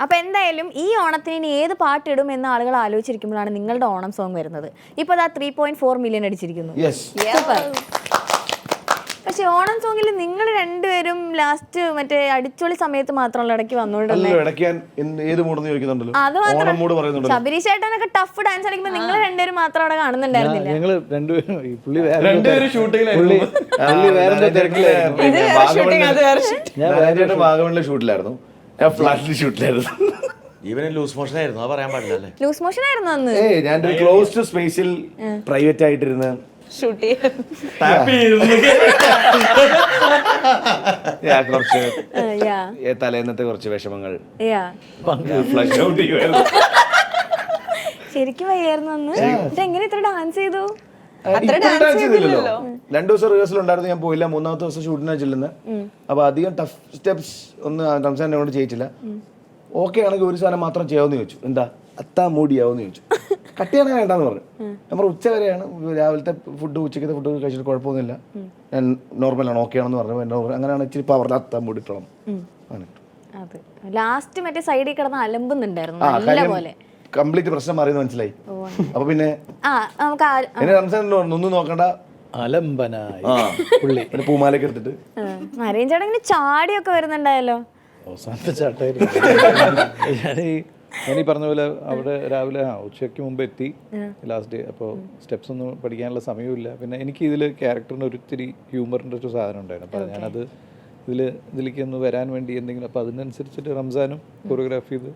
അപ്പൊ എന്തായാലും ഈ ഓണത്തിന് ഇനി ഏത് പാട്ടിടും എന്ന് ആളുകൾ ആലോചിച്ചിരിക്കുമ്പോഴാണ് നിങ്ങളുടെ ഓണം സോങ് വരുന്നത്. ഇപ്പൊ അതാ 3.4 മില്യൺ അടിച്ചിരിക്കുന്നു. സൂപ്പർ. പക്ഷെ ഓണം സോങ്ങിൽ നിങ്ങൾ രണ്ടുപേരും ലാസ്റ്റ് മറ്റേ അടിച്ചൊളി സമയത്ത് മാത്രമല്ല ഇടയ്ക്ക് വന്നോണ്ടല്ലേ. അത് മാത്രം ശബരീഷ് ചേട്ടനൊക്കെ ടഫ് ഡാൻസ് കളിക്കുമ്പോ നിങ്ങൾ രണ്ടുപേരും മാത്രം അവിടെ കാണുന്നുണ്ടായിരുന്നില്ല. ഷൂട്ടിലായിരുന്നു, ഫ്ലാറ്റിൽ ഷൂട്ടിലായിരുന്നു. ലൂസ് മോഷൻ ആയിരുന്നു, അത് പറയാൻ പാടില്ല. ലൂസ് മോഷൻ ആയിരുന്നു അന്ന്. ഞാനൊരു ക്ലോസ്ഡ് സ്പേസിൽ പ്രൈവറ്റ് ആയിട്ടിരുന്ന് ഷൂട്ട് കുറച്ച് തലേന്നത്തെ കുറച്ച് വിഷമങ്ങൾ ഫ്ലഷ് ഔട്ട് ശരിക്കും വയ്യായിരുന്നു അന്ന്. എങ്ങനെ ഇത്ര ഡാൻസ് ചെയ്തു? 2 ദിവസം റിഹേഴ്സൽ ഉണ്ടായിരുന്നു, ഞാൻ പോയില്ല. 3ാമത്തെ ദിവസം ഷൂട്ടിനാണ് ചെല്ലുന്നത്. അപ്പൊ അധികം ടഫ് സ്റ്റെപ്സ് ഒന്നും റംസാൻ എന്നോട് ചെയ്യിച്ചില്ല. ഓക്കെ ആണെങ്കിൽ ഒരു സാധനം മാത്രം ചെയ്യാമെന്ന് ചോദിച്ചു. എന്താ അത്താ മൂടിയാവെന്ന് ചോദിച്ചു. കട്ടിയാണ് വേണ്ടെന്ന് പറഞ്ഞു. നമ്മൾ ഉച്ച വരെയാണ്, രാവിലത്തെ ഫുഡ് ഉച്ചക്കത്തെ ഫുഡ് കഴിച്ചിട്ട് കുഴപ്പമൊന്നുമില്ല, ഞാൻ നോർമലാണ്, ഓക്കെ ആണെന്ന് പറഞ്ഞു. അങ്ങനെയാണ് ഇച്ചിരി പവറിൽ അത്താൻ മൂടിട്ടോളം. ലാസ്റ്റ് മറ്റേ സൈഡിൽ കിടന്ന് അലമ്പുന്നുണ്ടായിരുന്നു, കംപ്ലീറ്റ് പ്രശ്നം മാറിയെന്ന് മനസ്സിലായി. അപ്പൊ പിന്നെ റംസാൻ ഒന്നും നോക്കണ്ട, അലമ്പനായി പൂമാലൊക്കെ എടുത്തിട്ട് മറിയം ചടങ്ങിന് ചാടിയൊക്കെ വരുന്നുണ്ടായല്ലോ. അവസാനത്തെ ചാട്ടായിരുന്നു. ഞാനീ പറഞ്ഞ പോലെ അവിടെ രാവിലെ ഉച്ചയ്ക്ക് മുമ്പ് എത്തി ലാസ്റ്റ് ഡേ. അപ്പോൾ സ്റ്റെപ്സ് ഒന്നും പഠിക്കാനുള്ള സമയമില്ല. പിന്നെ എനിക്ക് ഇതിൽ ക്യാരക്ടറിന് ഒരിത്തിരി ഹ്യൂമറിൻ്റെ ഒരു സാധനം ഉണ്ടായിരുന്നു. അപ്പോൾ ഞാനത് ഇതിലേക്ക് ഒന്ന് വരാൻ വേണ്ടി എന്തെങ്കിലും, അപ്പോൾ അതിനനുസരിച്ചിട്ട് റംസാനും കൊറിയോഗ്രാഫ് ചെയ്ത്